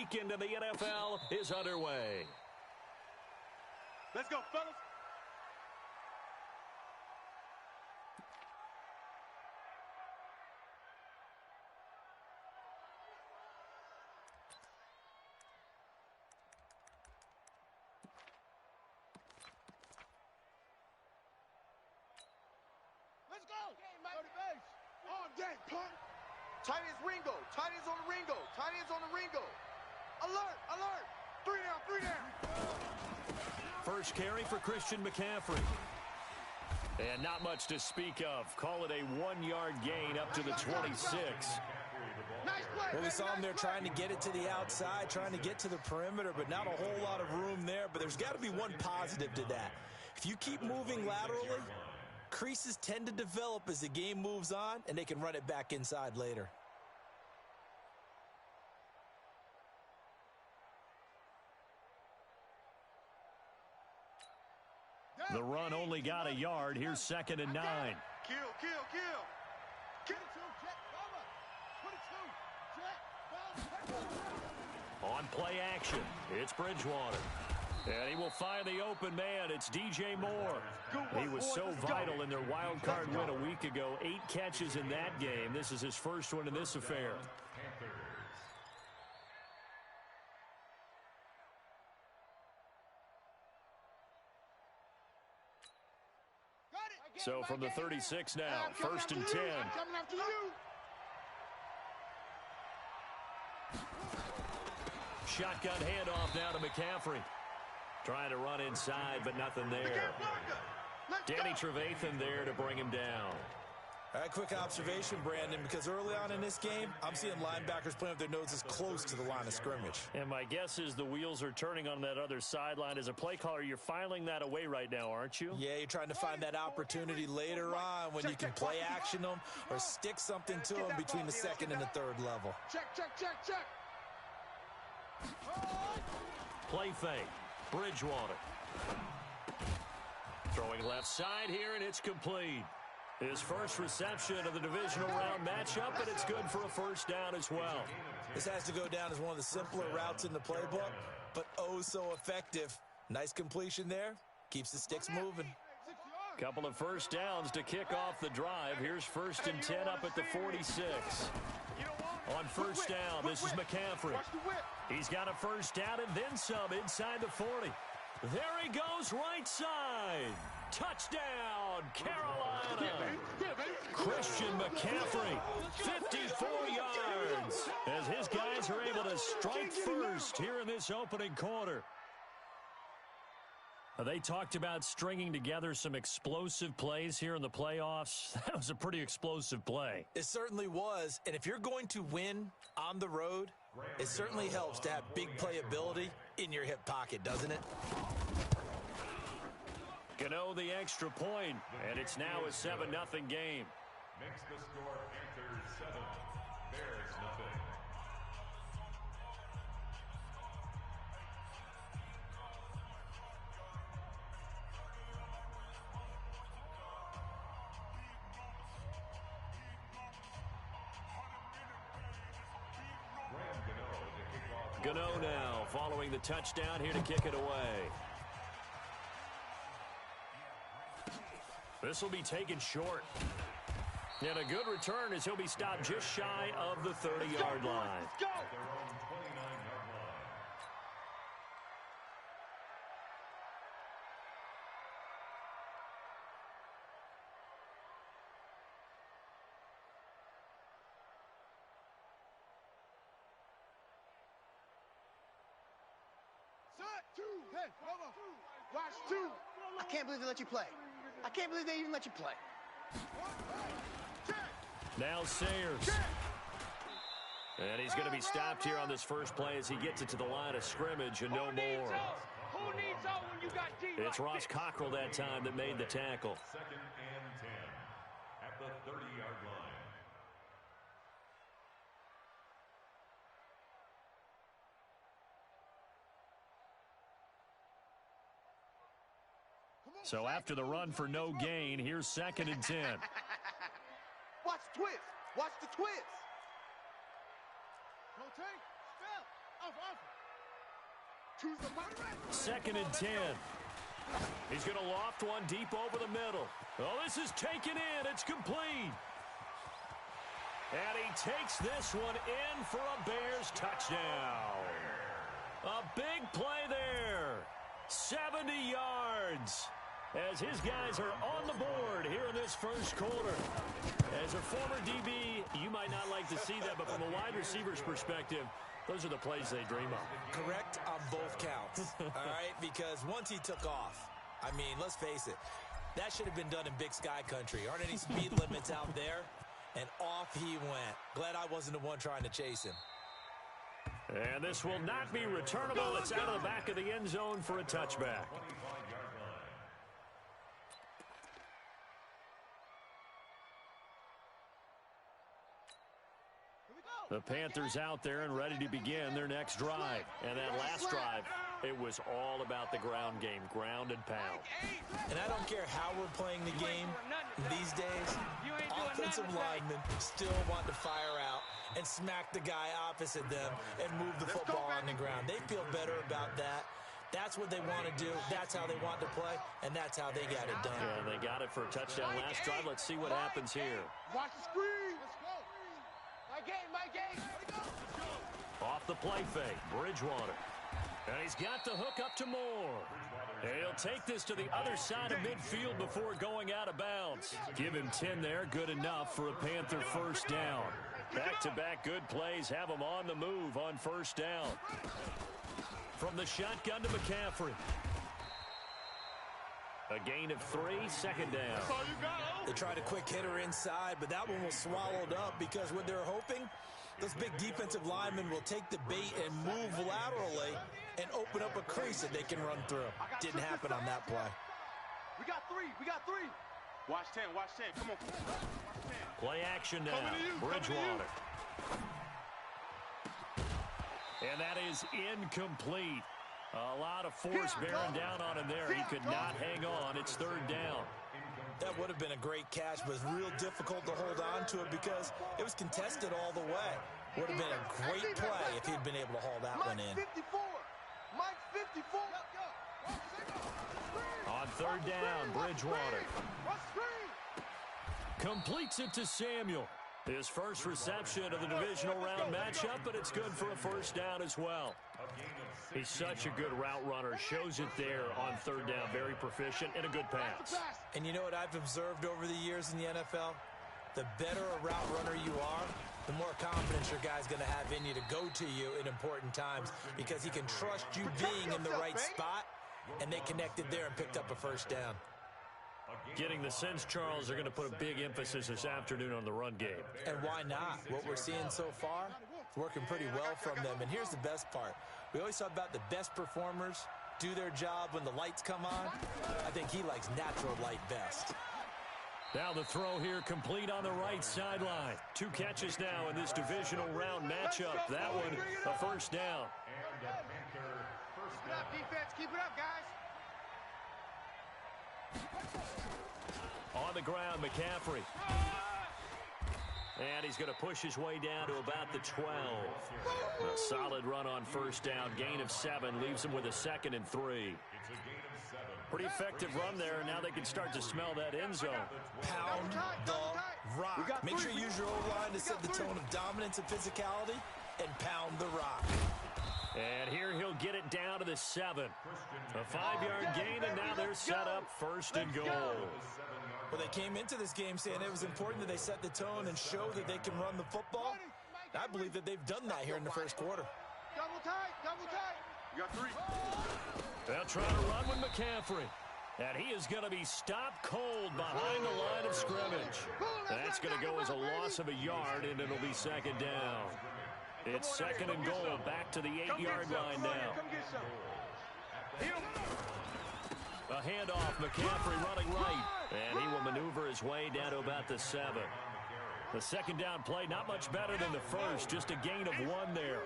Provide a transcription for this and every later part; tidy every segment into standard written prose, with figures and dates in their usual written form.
weekend in the NFL is underway. Let's go, fellas. Let's go. Go to base. All day, punk. Tight ends Ringo. Tight ends on the Ringo. Tight ends on the Ringo. Alert, alert. 3 down, 3 down. First carry for Christian McCaffrey. And not much to speak of. Call it a 1-yard gain up to the 26. Nice play. Well, we saw him there trying to get it to the outside, trying to get to the perimeter, but not a whole lot of room there. But there's got to be one positive to that. If you keep moving laterally, creases tend to develop as the game moves on, and they can run it back inside later. The run only got a yard. Here's 2nd and 9. Kill, kill, kill. 22, jet, cover. 22, jet, cover. On play action, it's Bridgewater. And he will find the open man. It's DJ Moore. He was so vital in their wild card win a week ago. 8 catches in that game. This is his first one in this affair. So from the 36 now, 1st and 10. Coming after you. Shotgun handoff now to McCaffrey. Trying to run inside, but nothing there. Danny Trevathan there to bring him down. All right, quick observation, Brandon, because early on in this game, I'm seeing linebackers playing with their noses close to the line of scrimmage. And my guess is the wheels are turning on that other sideline. As a play caller, you're filing that away right now, aren't you? Yeah, you're trying to find that opportunity later on when you can play action them or stick something to them between the 2nd and the 3rd level. Check, check, check, check. Play fake. Bridgewater. Throwing left side here, and it's complete. His first reception of the divisional round matchup, and it's good for a first down as well. This has to go down as one of the simpler routes in the playbook, but oh so effective. Nice completion there. Keeps the sticks moving. Couple of first downs to kick off the drive. Here's 1st and 10 up at the 46. On first down, this is McCaffrey. He's got a first down and then some inside the 40. There he goes, right side. Touchdown, Carolina. Christian McCaffrey, 54 yards, as his guys are able to strike first here in this opening quarter. They talked about stringing together some explosive plays here in the playoffs. That was a pretty explosive play. It certainly was, and if you're going to win on the road, it certainly helps to have big playability in your hip pocket, doesn't it? Gano the extra point, and it's now a 7-0 game. Makes the score Panthers 7, Bears nothing. Gano now following the touchdown here to kick it away. This will be taken short. And a good return as he'll be stopped just shy of the 30-yard line. Let's go! Their own 29-yard line. Hey, watch 2. I can't believe they let you play. I can't believe they even let you play. Now Sayers. And he's going to be stopped here on this first play as he gets it to the line of scrimmage and no more. Who needs out when you got D? It's Ross Cockrell that time that made the tackle. 2nd and 10 at the 30-yard line. So after the run for no gain, here's 2nd and 10. Watch the twist. Watch the twist. Rotate. Spell. 2nd and 10. He's going to loft one deep over the middle. Oh, this is taken in. It's complete. And he takes this one in for a Bears touchdown. A big play there. 70 yards. As his guys are on the board here in this first quarter. As a former DB, you might not like to see that, but from a wide receiver's perspective, those are the plays they dream of. Correct on both counts, all right? Because once he took off, I mean, let's face it, that should have been done in Big Sky country. Aren't any speed limits out there? And off he went. Glad I wasn't the one trying to chase him. And this will not be returnable. It's out of the back of the end zone for a touchback. The Panthers out there and ready to begin their next drive. And that last drive, it was all about the ground game, ground and pound. And I don't care how we're playing the game these days, offensive linemen still want to fire out and smack the guy opposite them and move the football on the ground. They feel better about that. That's what they want to do. That's how they want to play, and that's how they got it done. Yeah, they got it for a touchdown last drive. Let's see what happens here. Watch the screen. My game. Off the play fake, Bridgewater. And he's got the hook up to Moore. And he'll take this to the other side of midfield before going out of bounds. Give him 10 there, good enough for a Panther first down. Back-to-back good plays have him on the move on first down. From the shotgun to McCaffrey. A gain of 3, 2nd down. They tried a quick hitter inside, but that one was swallowed up because what they're hoping, those big defensive linemen will take the bait and move laterally and open up a crease that they can run through. Didn't happen on that play. We got 3. Watch 10. Come on. Play action now. Bridgewater. And that is incomplete. A lot of force bearing down on him there. He could not hang on. It's 3rd down. That would have been a great catch, but it was real difficult to hold on to it because it was contested all the way. Would have been a great play if he'd been able to haul that one in. Mike 54. On 3rd down, Bridgewater. Completes it to Samuel. His first reception of the divisional round matchup, but it's good for a first down as well. He's such a good route runner. Shows it there on 3rd down. Very proficient and a good pass. And you know what I've observed over the years in the NFL? The better a route runner you are, the more confidence your guy's going to have in you to go to you in important times because he can trust you being in the right spot, and they connected there and picked up a first down. Getting the sense, Charles, they're going to put a big emphasis this afternoon on the run game. And why not? What we're seeing so far, it's working pretty well from them. And here's the best part. We always talk about the best performers do their job when the lights come on. I think he likes natural light best. Now the throw here complete on the right sideline. 2 catches now in this divisional round matchup. That one, a first down. Keep it up, defense. Keep it up, guys. On the ground, McCaffrey. And he's going to push his way down to about the 12. A solid run on first down. Gain of 7 leaves him with a 2nd and 3. Pretty effective run there. Now they can start to smell that end zone. Pound the rock. Make sure you use your O-line to set the tone of dominance and physicality and pound the rock. And here he'll get it down to the 7. A 5-yard gain, and now they're set up 1st and goal. Well, they came into this game saying it was important that they set the tone and show that they can run the football. I believe that they've done that here in the first quarter. Double tight. You got 3. They'll try to run with McCaffrey. And he is going to be stopped cold behind the line of scrimmage. That's going to go as a loss of a yard, and it'll be 2nd down. It's 2nd and goal, back to the 8-yard line now. A handoff, McCaffrey running right. And he will maneuver his way down to about the 7. The 2nd down play, not much better than the first, just a gain of 1 there.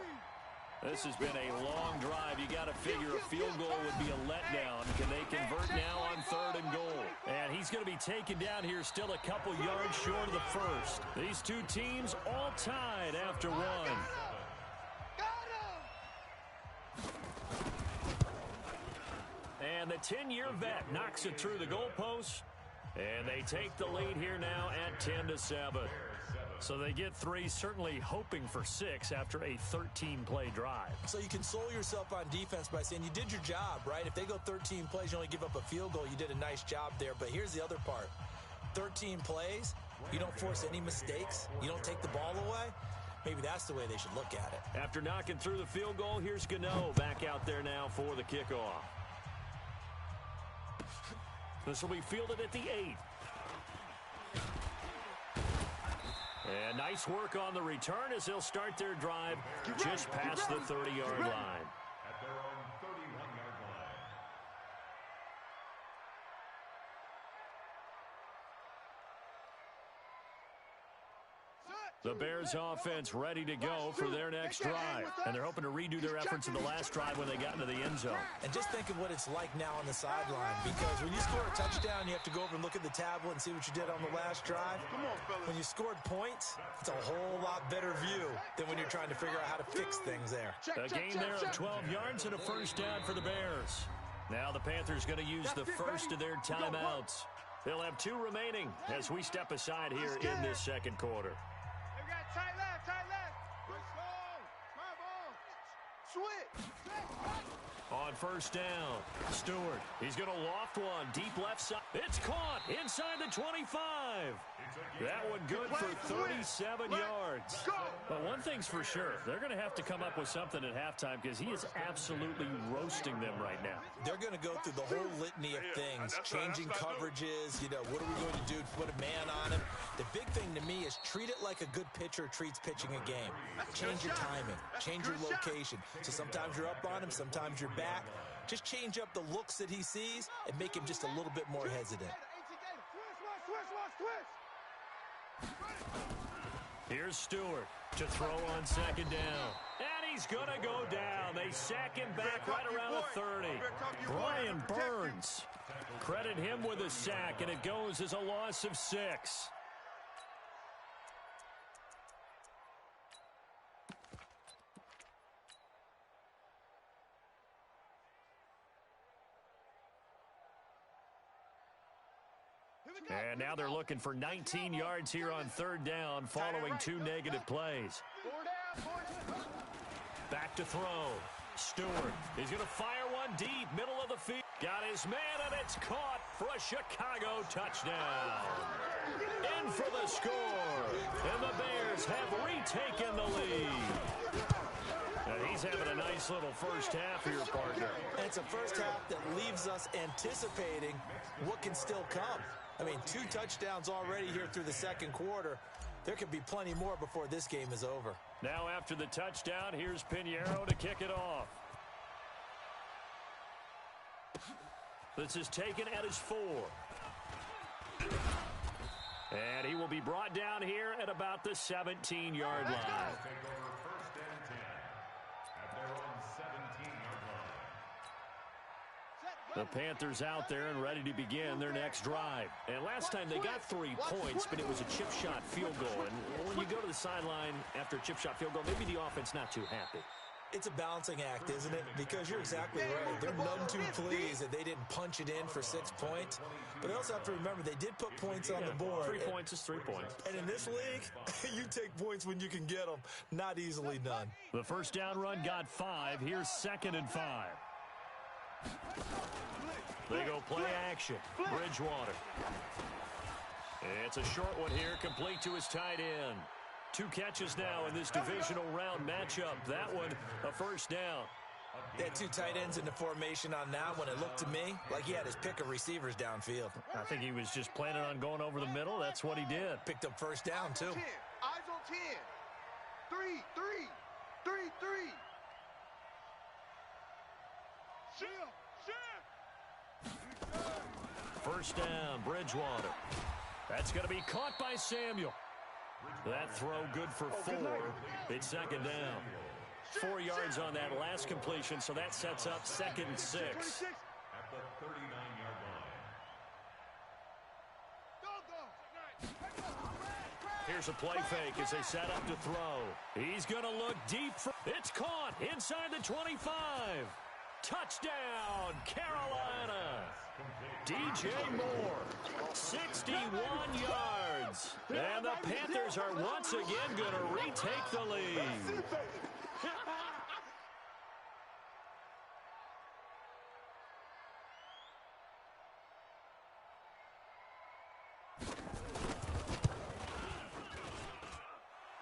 This has been a long drive. You got to figure a field goal would be a letdown. Can they convert now on 3rd and goal? And he's going to be taken down here still a couple yards short of the first. These 2 teams all tied after 1. And the 10-year vet knocks it through the goalpost. And they take the lead here now at 10-7. So they get 3, certainly hoping for 6 after a 13-play drive. So you console yourself on defense by saying you did your job, right? If they go 13 plays, you only give up a field goal, you did a nice job there. But here's the other part. 13 plays, you don't force any mistakes, you don't take the ball away. Maybe that's the way they should look at it. After knocking through the field goal, here's Gano back out there now for the kickoff. This will be fielded at the 8. And nice work on the return as they'll start their drive just past the 30-yard line. At their own 31-yard line. The Bears offense ready to go for their next drive. And they're hoping to redo their efforts in the last drive when they got into the end zone. And just think of what it's like now on the sideline, because when you score a touchdown, you have to go over and look at the tablet and see what you did on the last drive. When you scored points, it's a whole lot better view than when you're trying to figure out how to fix things there. A gain there of 12 yards and a first down for the Bears. Now the Panthers going to use the first of their timeouts. They'll have 2 remaining as we step aside here in this second quarter. Tight left, tight left. Let's go. My ball. Switch. On first down, Stewart. He's going to loft one deep left side. It's caught inside the 25. That one good for 37 yards. But one thing's for sure, they're going to have to come up with something at halftime because he is absolutely roasting them right now. They're going to go through the whole litany of things, changing coverages, what are we going to do to put a man on him? The big thing to me is treat it like a good pitcher treats pitching a game. Change your timing, change your location. So sometimes you're up on him, sometimes you're back. Just change up the looks that he sees and make him just a little bit more hesitant. Here's Stewart to throw on second down. And he's going to go down. They sack him back right around the 30. Brian Burns. Credit him with a sack, and it goes as a loss of 6. And now they're looking for 19 yards here on third down following 2 negative plays. Back to throw. Stewart. He's going to fire one deep, middle of the field. Got his man, and it's caught for a Chicago touchdown. In for the score. And the Bears have retaken the lead. And he's having a nice little first half here, partner. And it's a first half that leaves us anticipating what can still come. I mean, 2 touchdowns already here through the second quarter. There could be plenty more before this game is over. Now after the touchdown, here's Pinheiro to kick it off. This is taken at his 4. And he will be brought down here at about the 17-yard line. The Panthers out there and ready to begin their next drive. And last time they got 3 points, but it was a chip shot field goal. And when you go to the sideline after a chip shot field goal, maybe the offense not too happy. It's a balancing act, isn't it? Because you're exactly right. They're none too pleased that they didn't punch it in for 6 points. But they also have to remember they did put points on the board. 3 points is 3 points. And in this league, you take points when you can get them. Not easily done. The first down run got 5. Here's 2nd and 5. They go play action. Bridgewater. It's a short one here, complete to his tight end. 2 catches now in this divisional round matchup. That one, a first down. They had 2 tight ends in the formation on that one. It looked to me like he had his pick of receivers downfield. I think he was just planning on going over the middle. That's what he did. Picked up first down, too. 10. Eyes on 10. 3. First down, Bridgewater. That's going to be caught by Samuel. That throw good for 4. It's 2nd down. 4 yards on that last completion, so that sets up 2nd and 6. At the 39-yard line. Here's a play fake as they set up to throw. He's going to look deep. It's caught inside the 25. Touchdown, Carolina. DJ Moore, 61 yards. And the Panthers are once again going to retake the lead.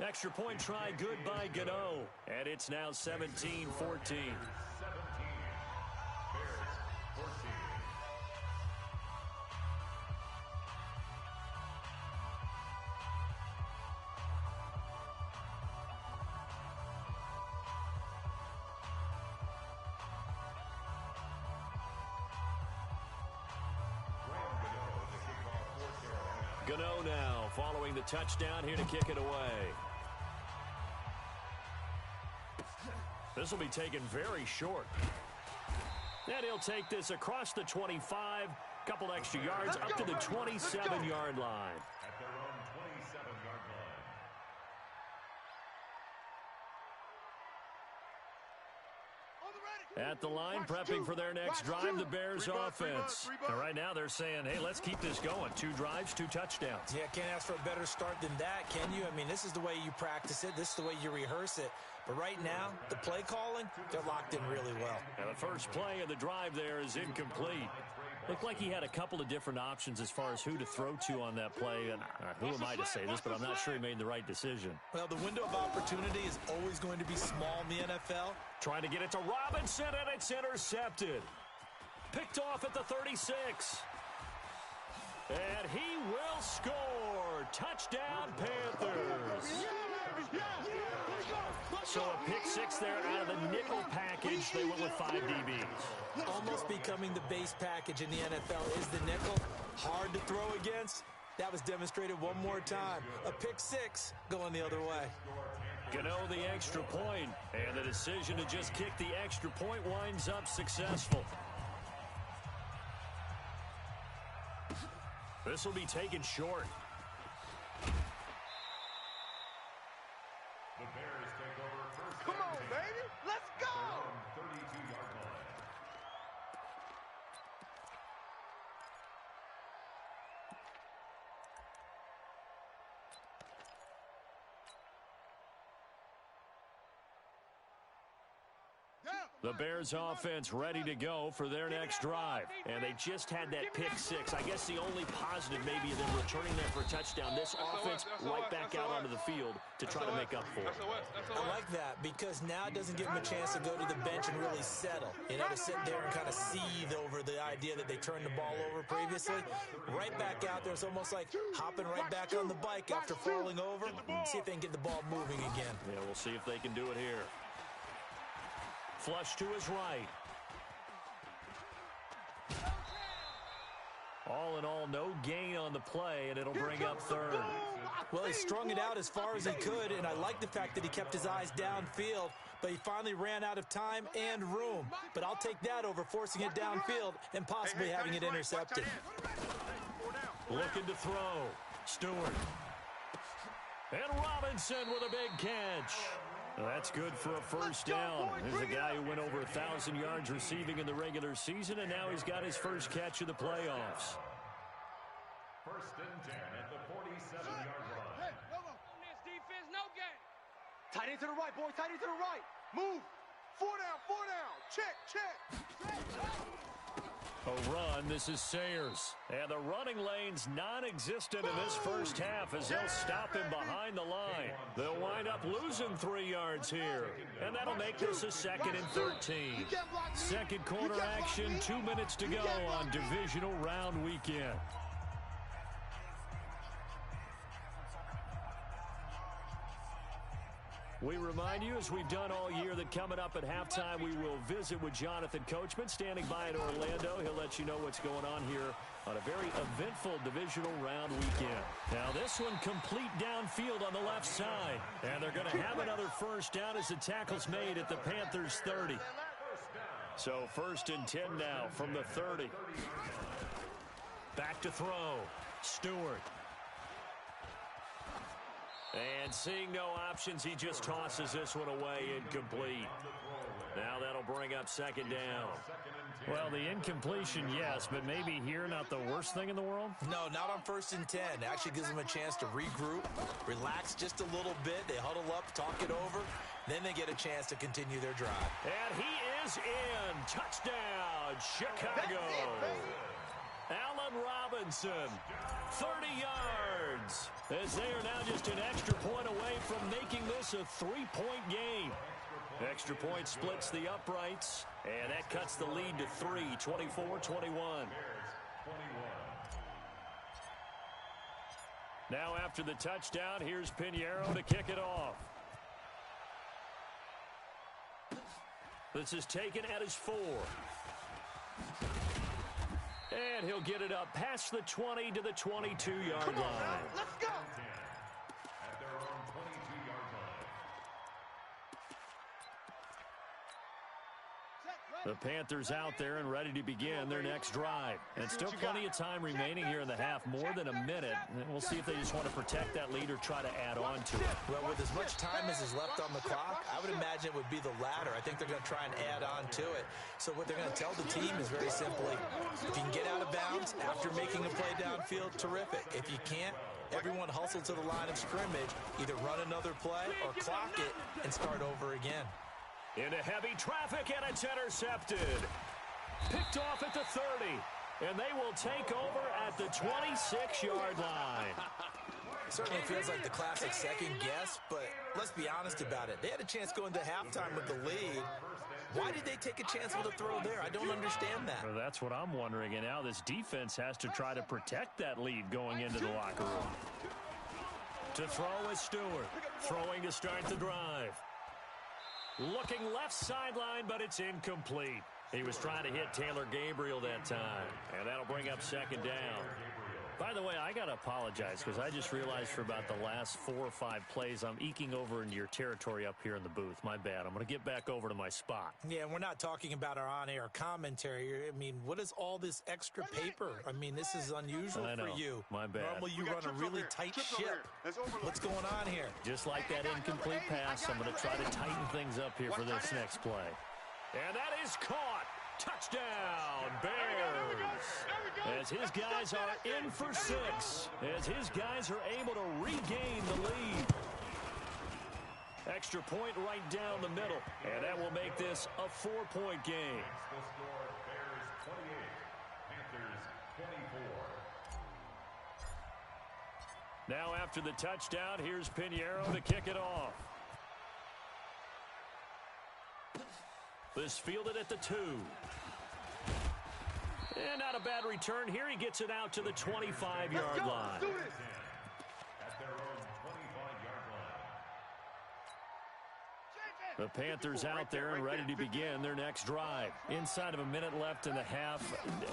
Extra point try good by Gano. And it's now 17-14. 17. Bears 14. Gano now following the touchdown here to kick it away. This will be taken very short. And he'll take this across the 25, couple extra yards up to the 27-yard line. At their own 27-yard line. At the line, prepping for their next drive, the Bears offense. And right now they're saying, hey, let's keep this going. 2 drives, 2 touchdowns. Yeah, can't ask for a better start than that, can you? I mean, this is the way you practice it. This is the way you rehearse it. But right now, the play calling, they're locked in really well. And the first play of the drive there is incomplete. Looked like he had a couple of different options as far as who to throw to on that play. And who am I to say this, but I'm not sure he made the right decision. Well, the window of opportunity is always going to be small in the NFL. Trying to get it to Robinson, and it's intercepted. Picked off at the 36. And he will score. Touchdown, Panthers. So a pick 6 there out of the nickel package. They went with 5 DBs. Almost becoming the base package in the NFL is the nickel. Hard to throw against. That was demonstrated one more time. A pick 6 going the other way. Gano the extra point, and the decision to just kick the extra point winds up successful. This will be taken short. The Bears take over first. Come on, baby. Let's go. 32-yard line. The Bears offense ready to go for their next drive. And they just had that pick 6. I guess the only positive maybe of them returning there for a touchdown. This offense right back out onto the field to try to make up for it. I like that because now it doesn't give them a chance to go to the bench and really settle. You know, to sit there and kind of seethe over the idea that they turned the ball over previously. Right back out there. It's almost like hopping right back on the bike after falling over. See if they can get the ball moving again. Yeah, we'll see if they can do it here. Flush to his right. All in all, no gain on the play, and it'll bring up third. Well, he strung it out as far as he could, and I like the fact that he kept his eyes downfield, but he finally ran out of time and room. But I'll take that over forcing it downfield and possibly having it intercepted. Looking to throw. Stewart. And Robinson with a big catch. That's good for a first down. There's a guy who went over 1,000 yards receiving in the regular season, and now he's got his first catch of the playoffs. First and 10 at the 47-yard line. This defense, no game. Tight end to the right, boy. Tight end to the right. Move. 4 down, 4 down. Check, check. A run. This is Sayers. And the running lane's non-existent in this first half as they'll stop him behind the line. They'll wind up losing 3 yards here. And that'll make this a 2nd and 13. Second quarter action, 2 minutes to go on divisional round weekend. We remind you, as we've done all year, that coming up at halftime, we will visit with Jonathan Coachman, standing by in Orlando. He'll let you know what's going on here on a very eventful divisional round weekend. Now, this one complete downfield on the left side. And they're going to have another first down as the tackle's made at the Panthers' 30. So first and 10 now from the 30. Back to throw. Stewart. And seeing no options, he just tosses this one away, incomplete. Now that'll bring up second down. Well, the incompletion, yes, but maybe here not the worst thing in the world? No, not on 1st and 10. It actually gives them a chance to regroup, relax just a little bit. They huddle up, talk it over. Then they get a chance to continue their drive. And he is in. Touchdown, Chicago. Allen Robinson, 30 yards. As they are now just an extra point away from making this a 3-point game. Extra point splits the uprights, and that cuts the lead to 3, 24-21. Now after the touchdown, here's Pinheiro to kick it off. This is taken at his 4. And he'll get it up past the 20 to the 22-yard line. Let's go. At their own 22-yard line. The Panthers out there and ready to begin their next drive. And still plenty of time remaining here in the half, more than a minute. And we'll see if they just want to protect that lead or try to add on to it. Well, with as much time as is left on the clock, I would imagine it would be the latter. I think they're going to try and add on to it. So what they're going to tell the team is very simply, if you can get out of bounds after making a play downfield, terrific. If you can't, everyone hustle to the line of scrimmage, either run another play or clock it and start over again. Into heavy traffic, and it's intercepted. Picked off at the 30, and they will take over at the 26-yard line. Certainly feels like the classic second guess, but let's be honest about it. They had a chance going to halftime with the lead. Why did they take a chance with a throw there? I don't understand that. Well, that's what I'm wondering, and now this defense has to try to protect that lead going into the locker room. To throw is Stewart, throwing to start the drive. Looking left sideline, but it's incomplete. He was trying to hit Taylor Gabriel that time, and that'll bring up second down. By the way, I got to apologize because I just realized for about the last 4 or 5 plays, I'm eking over into your territory up here in the booth. My bad. I'm going to get back over to my spot. Yeah, we're not talking about our on-air commentary. I mean, what is all this extra paper? I mean, this is unusual for you. My bad. Normally you run a really tight ship. What's going on here? Just like that incomplete pass, I'm going to try to tighten things up here for this next play. And that is caught. Touchdown, Bears. As his guys are in for 6. As his guys are able to regain the lead. Extra point right down the middle. And that will make this a 4-point game. The score, Bears 28, Panthers 24. Now after the touchdown, here's Pinheiro to kick it off. This fielded at the 2. And not a bad return here. He gets it out to the 25-yard line. At their own 25-yard line. The Panthers out there and ready to begin their next drive. Inside of a minute left in the half,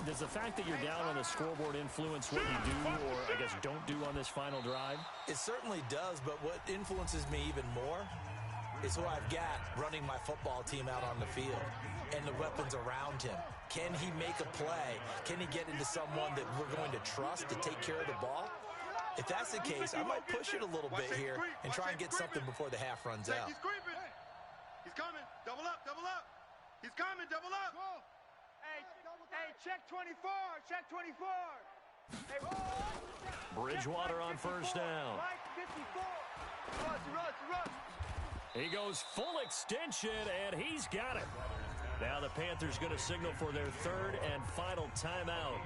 does the fact that you're down on the scoreboard influence what you do or, I guess, don't do on this final drive? It certainly does, but what influences me even more is who I've got running my football team out on the field and the weapons around him. Can he make a play? Can he get into someone that we're going to trust to take care of the ball? If that's the case, I might push it a little bit here and try and get something before the half runs out. He's creeping. He's coming. Double up, double up. He's coming, double up. Hey, check 24. Check 24. Hey, Bridgewater on first down. Mike 54. Rush. He goes full extension, and he's got it. Now the Panthers going to signal for their 3rd and final timeout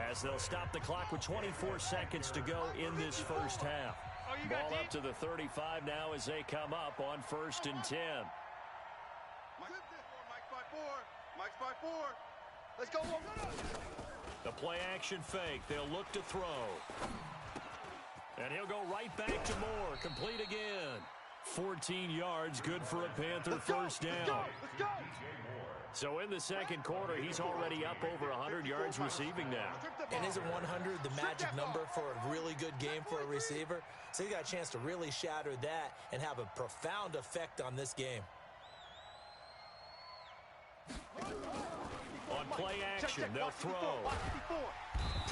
as they'll stop the clock with 24 seconds to go in this first half. Ball up to the 35 now as they come up on 1st and 10. Mike's by 4. Let's go. The play action fake. They'll look to throw. And he'll go right back to Moore. Complete again. 14 yards, good for a Panther first down. Let's go. So in the second quarter, he's already up over 100 yards receiving now. And isn't 100 the magic number for a really good game for a receiver? So he got a chance to really shatter that and have a profound effect on this game. On play action, they'll throw.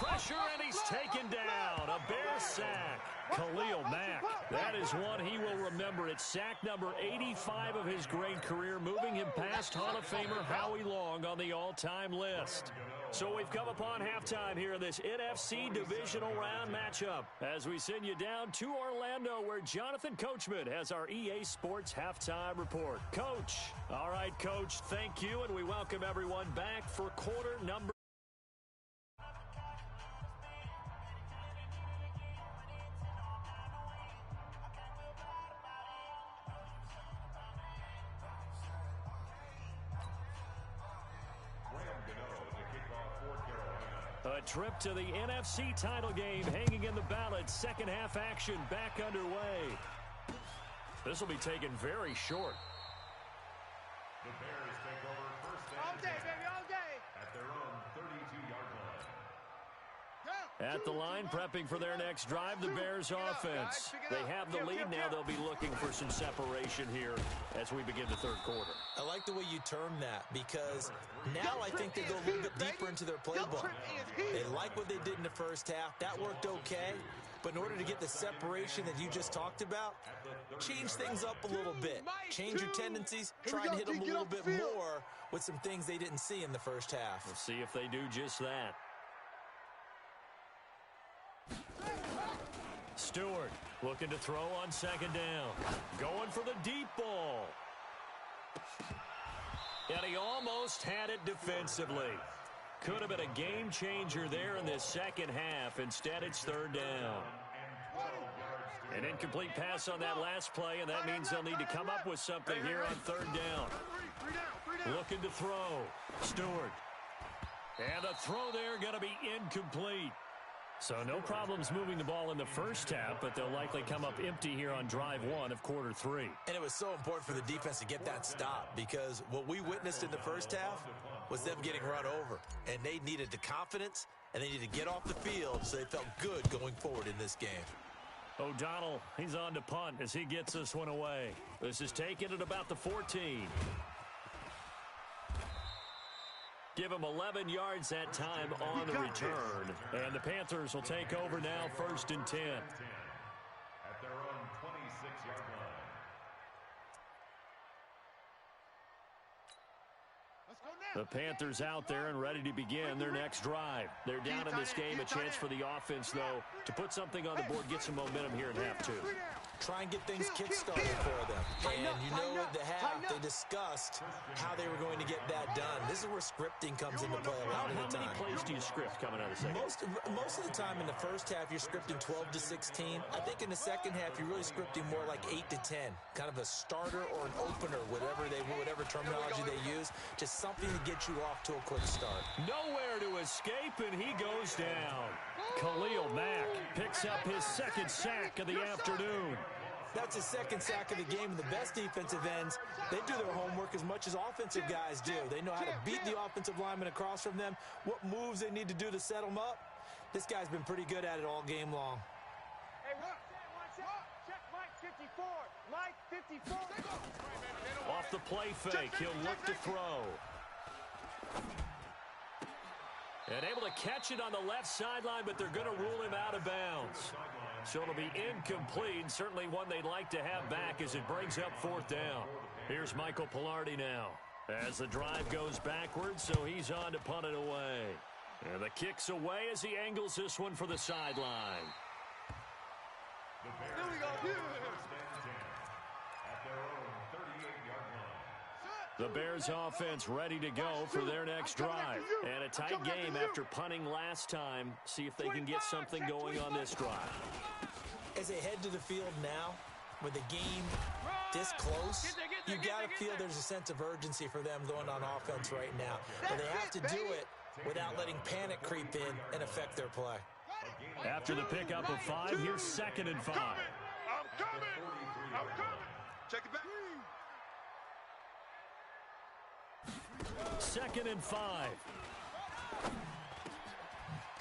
pressure, and he's taken down. A Bear sack. Khalil Mack, that is one he will remember. It's sack number 85 of his great career, moving him past Hall of Famer Howie Long on the all-time list. So we've come upon halftime here in this NFC Divisional Round matchup as we send you down to Orlando where Jonathan Coachman has our EA Sports Halftime Report. Coach. All right, Coach, thank you, and we welcome everyone back for quarter number. A trip to the NFC title game hanging in the balance. Second half action back underway. This will be taken very short. The Bears take over first and All day, baby, all day. at their own 32-yard line. At the line, prepping for their next drive, the Bears offense. They have the lead now. They'll be looking for some separation here as we begin the third quarter. I like the way you term that because now I think they go a little bit deeper into their playbook. They like what they did in the first half. That worked okay. But in order to get the separation that you just talked about, change things up a little bit. Change your tendencies. Try and hit them a little bit more with some things they didn't see in the first half. We'll see if they do just that. Stewart looking to throw on second down. Going for the deep ball. And he almost had it defensively. Could have been a game changer there in this second half. Instead, it's third down. An incomplete pass on that last play, and that means they'll need to come up with something here on third down. Looking to throw. Stewart. And the throw there going to be incomplete. So no problems moving the ball in the first half, but they'll likely come up empty here on drive one of quarter three. And it was so important for the defense to get that stop because what we witnessed in the first half was them getting run over. And they needed the confidence, and they needed to get off the field so they felt good going forward in this game. O'Donnell, he's on to punt as he gets this one away. This is taken at about the 14. Give him 11 yards that time on the return. And the Panthers will take over now, first and 10. At their own 26-yard line. The Panthers out there and ready to begin their next drive. They're down in this game. A chance for the offense, though, to put something on the board, get some momentum here in half two. Try and get things kick-started for them. And you know at the half, they discussed how they were going to get that done. This is where scripting comes into play a lot of the time. How many plays do you script coming out of the second? Most of the time in the first half, you're scripting 12 to 16. I think in the second half, you're really scripting more like 8 to 10. Kind of a starter or an opener, whatever terminology they use. Just something to get you off to a quick start. Nowhere to escape, and he goes down. Khalil Mack picks up his second sack of the afternoon. That's his second sack of the game. And the best defensive ends, they do their homework as much as offensive guys do. They know how to beat the offensive lineman across from them, what moves they need to do to set them up. This guy's been pretty good at it all game long. Hey, check Mike 54. Mike 54. Off the play fake, he'll look to throw. And able to catch it on the left sideline, but they're going to rule him out of bounds. So it'll be incomplete, certainly one they'd like to have back as it brings up fourth down. Here's Michael Pilardi now as the drive goes backwards, so he's on to punt it away. And the kick's away as he angles this one for the sideline. The Bears take over first and 10 at their own 38-yard line. The Bears offense ready to go for their next drive. And a tight game after punting last time. See if they can get something going on this drive. As they head to the field now, with the game this close, you got to feel there's a sense of urgency for them going on offense right now. But they have to do it without letting panic creep in and affect their play. After the pickup of 5, here's second and 5. I'm coming. I'm coming. Check it back. Second and 5.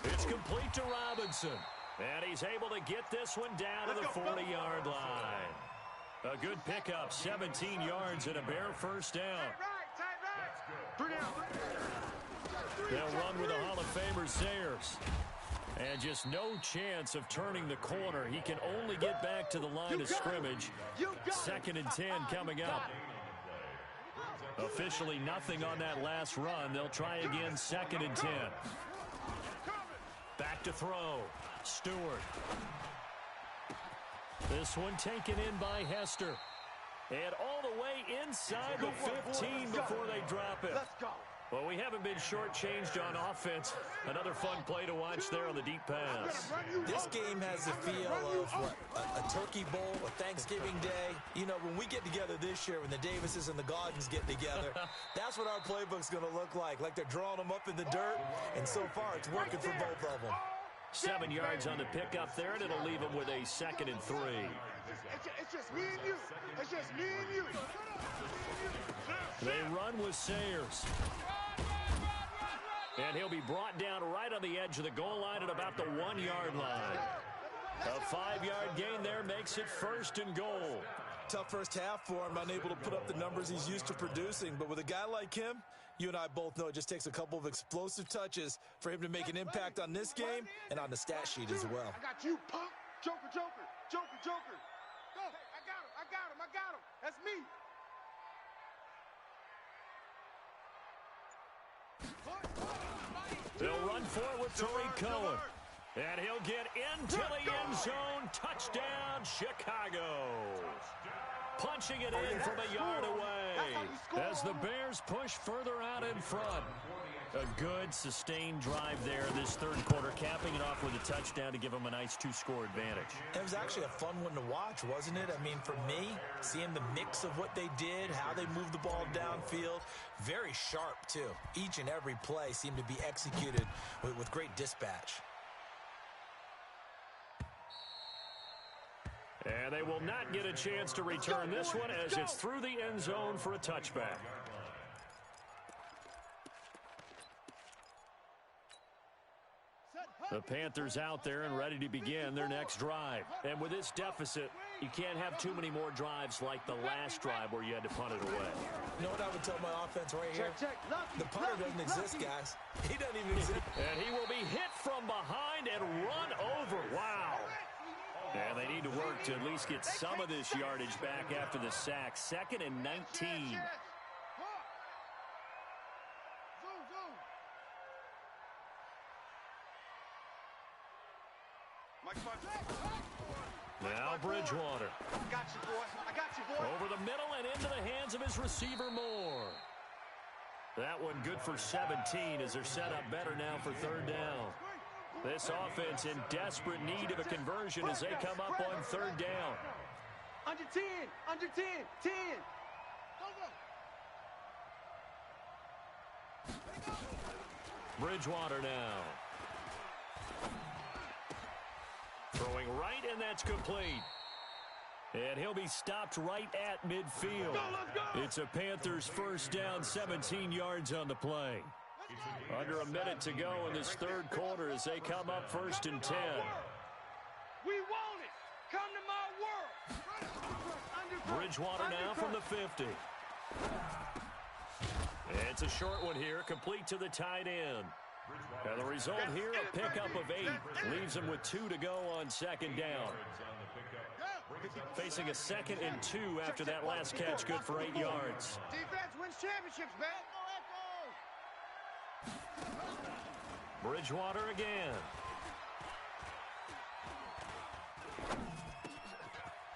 It's complete to Robinson. And he's able to get this one down to the 40-yard line. A good pickup, 17 yards and a Bear first down. Tight right. They'll run with the Hall of Famer Sayers. And just no chance of turning the corner. He can only get back to the line of scrimmage. 2nd and 10 coming up. Officially nothing on that last run. They'll try again 2nd and 10. Back to throw. Stewart. This one taken in by Hester. And all the way inside the 15 before they drop it. Let's go. Well, we haven't been shortchanged on offense. Another fun play to watch there on the deep pass. This game has the feel of what, a turkey bowl, a Thanksgiving day. You know, when we get together this year, when the Davises and the Gaudens get together, that's what our playbook's going to look like. Like they're drawing them up in the dirt, and so far it's working for both of them. 7 yards on the pickup there, and it'll leave them with a 2nd and 3. It's just me and you. It's just me and you. They run with Sayers. And he'll be brought down right on the edge of the goal line at about the 1-yard line. A 5-yard gain there makes it 1st and goal. Tough first half for him, unable to put up the numbers he's used to producing. But with a guy like him, you and I both know it just takes a couple of explosive touches for him to make an impact on this game and on the stat sheet as well. I got you, punk. Joker, Joker. Joker, Joker. Go. I got him. I got him. I got him. That's me. They'll run for it with Tariq Cohen. And he'll get into the end zone. Touchdown, Chicago. Punching it in from a yard away as the Bears push further out in front. A good, sustained drive there this 3rd quarter, capping it off with a touchdown to give them a nice 2-score advantage. It was actually a fun one to watch, wasn't it? I mean, for me, seeing the mix of what they did, how they moved the ball downfield, very sharp, too. Each and every play seemed to be executed with great dispatch. And they will not get a chance to return this one as it's through the end zone for a touchback. The Panthers out there and ready to begin their next drive. And with this deficit, you can't have too many more drives like the last drive where you had to punt it away. You know what I would tell my offense right here? The punter doesn't exist, guys. He doesn't even exist. And he will be hit from behind and run over. Wow. And they need to work to at least get some of this yardage back after the sack. 2nd and 19. Now Bridgewater. I got you, boy. I got you, boy. Over the middle and into the hands of his receiver, Moore. That one good for 17 as they're set up better now for 3rd down. This offense in desperate need of a conversion as they come up on 3rd down. Under 10. Under 10. 10. Bridgewater now. Throwing right, and that's complete. And he'll be stopped right at midfield. It's a Panthers 1st down, 17 yards on the play. Under a minute to go in this 3rd quarter as they come up 1st and 10. We want it. Come to my world. Bridgewater now from the 50. It's a short one here, complete to the tight end. And the result here, a pickup of 8. Leaves them with 2 to go on 2nd down. Facing a 2nd and 2 after that last catch, good for 8 yards. Defense wins championships, man. Bridgewater again.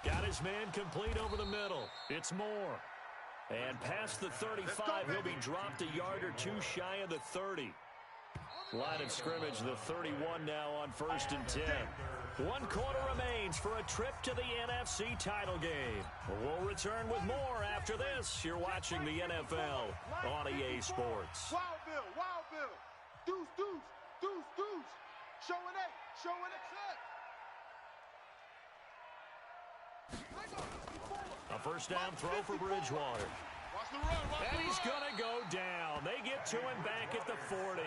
Got his man complete over the middle. It's Moore. And past the 35, he'll be dropped a yard or 2 shy of the 30. Line of scrimmage, the 31 now on 1st and 10. 1 quarter remains for a trip to the NFC title game. We'll return with more after this. You're watching the NFL on EA Sports. Wild Bill. Deuce, deuce, deuce, deuce. Showing 8, showing 8. A 1st down throw for Bridgewater. And he's going to go down. They get to him back at the 40.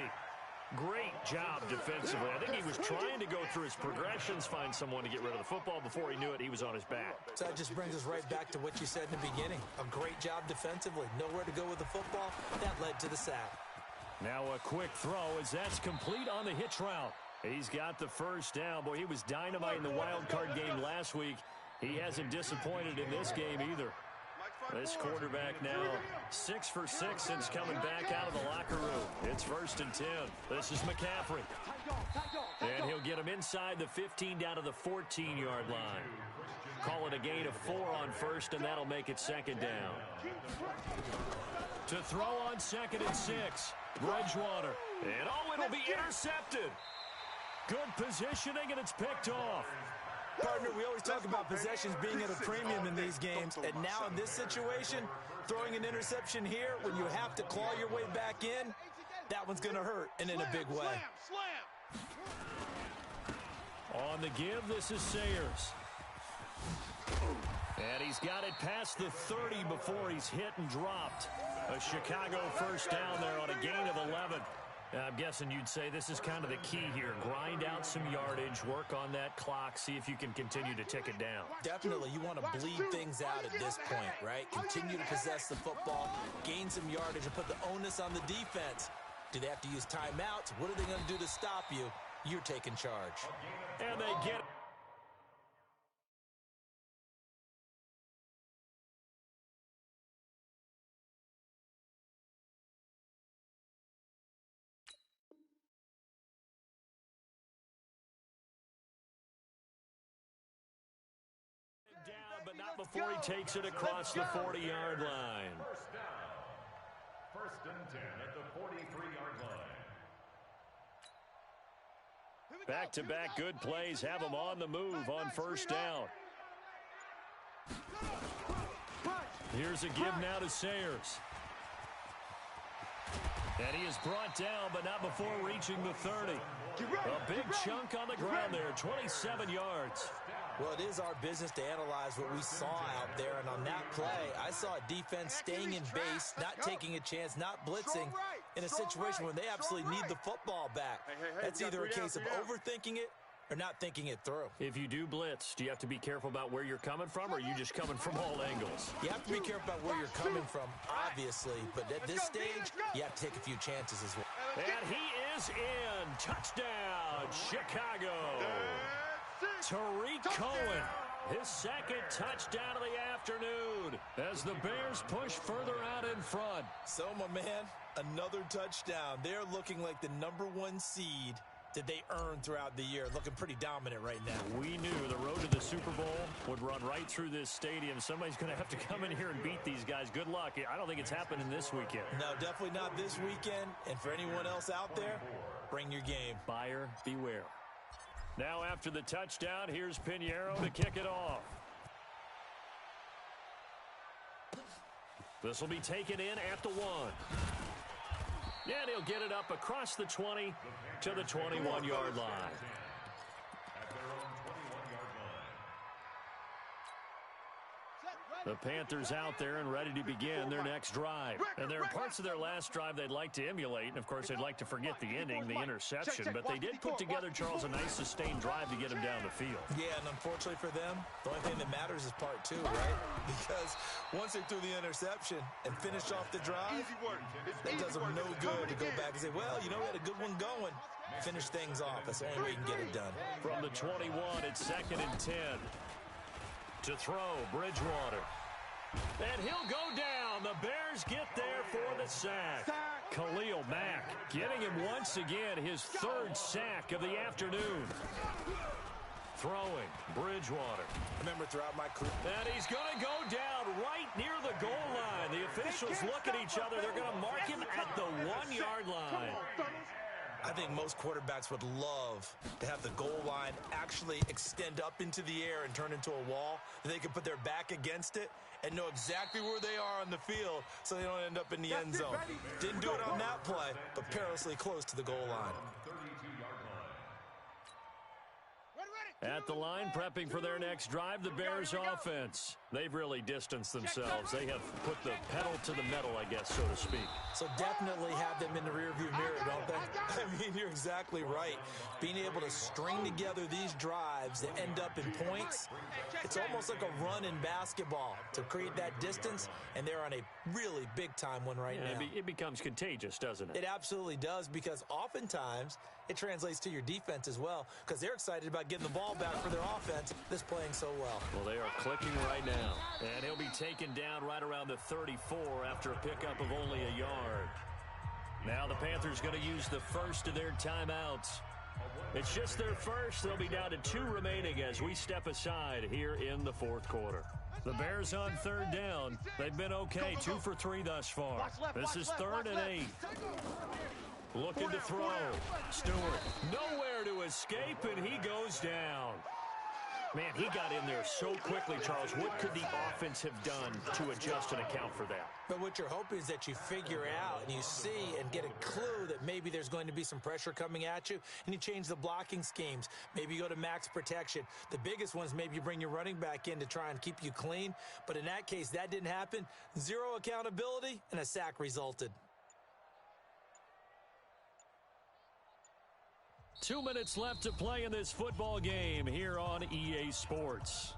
Great job defensively. I think he was trying to go through his progressions, find someone to get rid of the football. Before he knew it, he was on his back. So that just brings us right back to what you said in the beginning. A great job defensively. Nowhere to go with the football. That led to the sack. Now a quick throw as that's complete on the hitch route. He's got the first down. Boy, he was dynamite in the wild card game last week. He hasn't disappointed in this game either. This quarterback now 6 for 6 since coming back out of the locker room. It's 1st and 10. This is McCaffrey. And he'll get him inside the 15 down to the 14-yard line. Call it a gain of 4 on first, and that'll make it 2nd down. To throw on 2nd and 6. Bridgewater. And it'll be intercepted. Good positioning, and it's picked off. Partner, we always talk about possessions being at a premium in these games, and now in this situation, throwing an interception here when you have to claw your way back in, that one's going to hurt, and in a big way. On the give, this is Sayers. And he's got it past the 30 before he's hit and dropped. A Chicago first down there on a gain of 11. I'm guessing you'd say this is kind of the key here. Grind out some yardage, work on that clock, see if you can continue to tick it down. Definitely. You want to bleed things out at this point, right? Continue to possess the football, gain some yardage, and put the onus on the defense. Do they have to use timeouts? What are they going to do to stop you? You're taking charge. And they get it. But not before he takes it across the 40-yard line. First down. 1st and 10 at the 43-yard line. Back-to-back good plays have him on the move on first down. Here's a give now to Sayers. And he is brought down, but not before reaching the 30. A big chunk on the ground there, 27 yards. Well, it is our business to analyze what we saw out there, and on that play, I saw a defense staying in base, not taking a chance, not blitzing, in a situation where they absolutely need the football back. That's either a case of overthinking it or not thinking it through. If you do blitz, do you have to be careful about where you're coming from, or are you just coming from all angles? You have to be careful about where you're coming from, obviously, but at this stage, you have to take a few chances as well. And he is in. Touchdown, Chicago. Tariq Cohen, his 2nd touchdown of the afternoon as the Bears push further out in front. So, my man, another touchdown. They're looking like the #1 seed that they earned throughout the year. Looking pretty dominant right now. We knew the road to the Super Bowl would run right through this stadium. Somebody's going to have to come in here and beat these guys. Good luck. I don't think it's happening this weekend. No, definitely not this weekend. And for anyone else out there, bring your game. Buyer beware. Now after the touchdown, here's Pinheiro to kick it off. This will be taken in at the 1. And he'll get it up across the 20 to the 21-yard line. At their own 21-yard line. The Panthers out there and ready to begin their next drive. And there are parts of their last drive they'd like to emulate. And, of course, they'd like to forget the ending, the interception. But they did put together, Charles, a nice sustained drive to get him down the field. Yeah, and unfortunately for them, the only thing that matters is part 2, right? Because once they threw the interception and finished off the drive, that does them no good to go back and say, well, you know, we had a good one going. Finish things off. That's the only way you can get it done. From the 21, it's 2nd and 10. To throw, Bridgewater. And he'll go down. The Bears get there for the sack. Khalil Mack getting him once again his 3rd sack of the afternoon. Throwing, Bridgewater. Remember throughout my career. And he's going to go down right near the goal line. The officials look at each other. They're going to mark him at the 1-yard line. I think most quarterbacks would love to have the goal line actually extend up into the air and turn into a wall. They can put their back against it and know exactly where they are on the field so they don't end up in the end zone. Didn't do it on that play, but perilously close to the goal line. At the line, prepping for their next drive, the Bears offense. They've really distanced themselves. They have put the pedal to the metal, I guess, so to speak. So definitely have them in the rearview mirror, don't they? I mean, you're exactly right. Being able to string together these drives that end up in points, it's almost like a run in basketball to create that distance, and they're on a really big-time one right now. It becomes contagious, doesn't it? It absolutely does, because oftentimes it translates to your defense as well, because they're excited about getting the ball back for their offense that's playing so well. Well, they are clicking right now. And he'll be taken down right around the 34 after a pickup of only a yard. Now the Panthers going to use the first of their timeouts. It's just their first. They'll be down to 2 remaining as we step aside here in the fourth quarter. The Bears on third down. They've been okay, 2 for 3 thus far. This is 3rd and 8. Looking to throw. Stewart nowhere to escape, and he goes down. Man, he got in there so quickly, Charles. What could the offense have done to adjust and account for that? But what you're hoping is that you figure out and you see and get a clue that maybe there's going to be some pressure coming at you, and you change the blocking schemes. Maybe you go to max protection. The biggest ones, maybe you bring your running back in to try and keep you clean. But in that case, that didn't happen. 0 accountability, and a sack resulted. 2 minutes left to play in this football game here on EA Sports.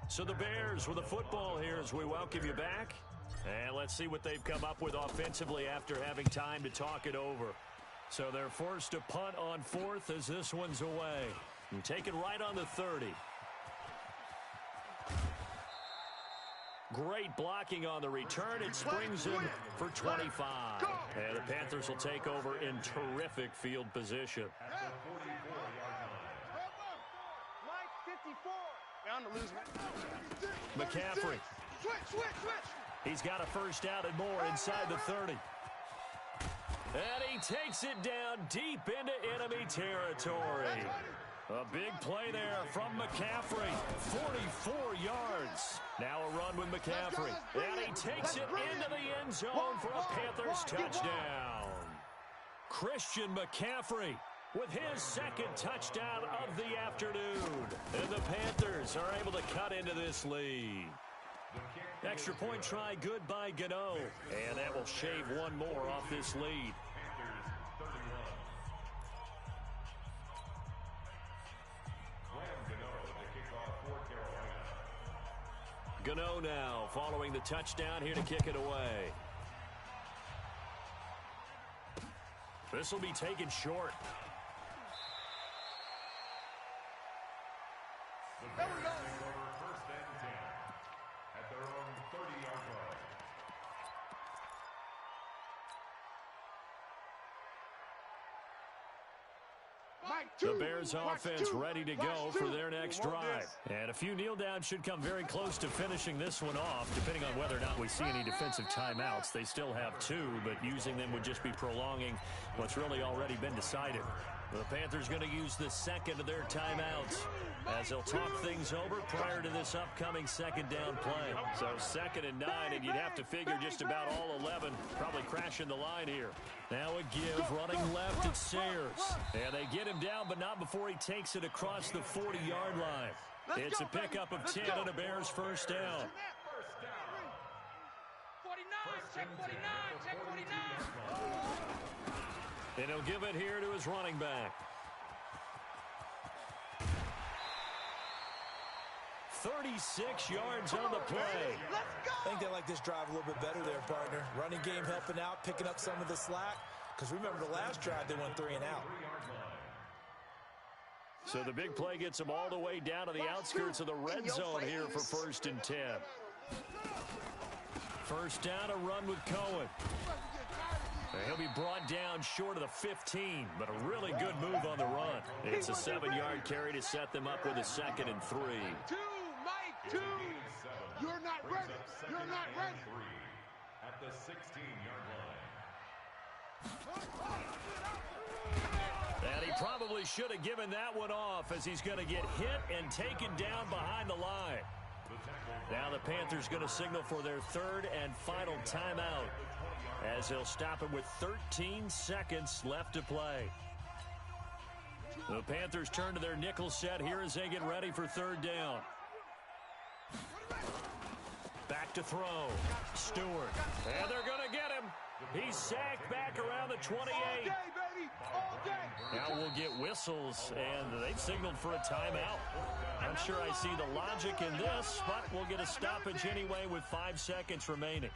So the Bears with the football here as we welcome you back. And let's see what they've come up with offensively after having time to talk it over. So they're forced to punt on 4th as this one's away. And take it right on the 30. Great blocking on the return. It springs him for 25. And the Panthers will take over in terrific field position. McCaffrey. He's got a first down and more inside the 30. And he takes it down deep into enemy territory. A big play there from McCaffrey. 44 yards. Now a run with McCaffrey. And he takes it into the end zone for a Panthers touchdown. Christian McCaffrey with his 2nd touchdown of the afternoon. And the Panthers are able to cut into this lead. Extra point try good by Gano. And that will shave one more off this lead. Gano now following the touchdown here to kick it away. This will be taken short. There we go. First and 10 at their own 30-yard line. The Bears offense ready to go for their next drive. And a few kneel downs should come very close to finishing this one off, depending on whether or not we see any defensive timeouts. They still have 2, but using them would just be prolonging what's really already been decided. The Panthers going to use the 2nd of their timeouts as they'll talk things over prior to this upcoming 2nd down play. So 2nd and 9, and you'd have to figure just about all 11 probably crashing the line here. Now a give, running left, it's Sayers. And they get him down, but not before he takes it across the 40-yard line. It's a pickup of 10 and a Bears first down. 49, check 49, check 49. And he'll give it here to his running back. 36 yards on the play. I think they like this drive a little bit better there, partner. Running game helping out, picking up some of the slack. Because remember, the last drive, they went 3 and out. So the big play gets them all the way down to the outskirts of the red zone here for 1st and 10. First down, a run with Cohen. He'll be brought down short of the 15, but a really good move on the run. It's a 7-yard carry to set them up with a 2nd and 3. 2, Mike, 2. You're not ready. You're not ready. At the 16-yard line. And he probably should have given that one off as he's going to get hit and taken down behind the line. Now the Panthers going to signal for their 3rd and final timeout as they'll stop it with 13 seconds left to play. The Panthers turn to their nickel set here as they get ready for third down. Back to throw. Stewart. And they're going to get him. He's sacked back around the 28. All day, baby. All day. Now we'll get whistles, and they've signaled for a timeout. I'm sure I see the logic in this, but we'll get a stoppage anyway with 5 seconds remaining.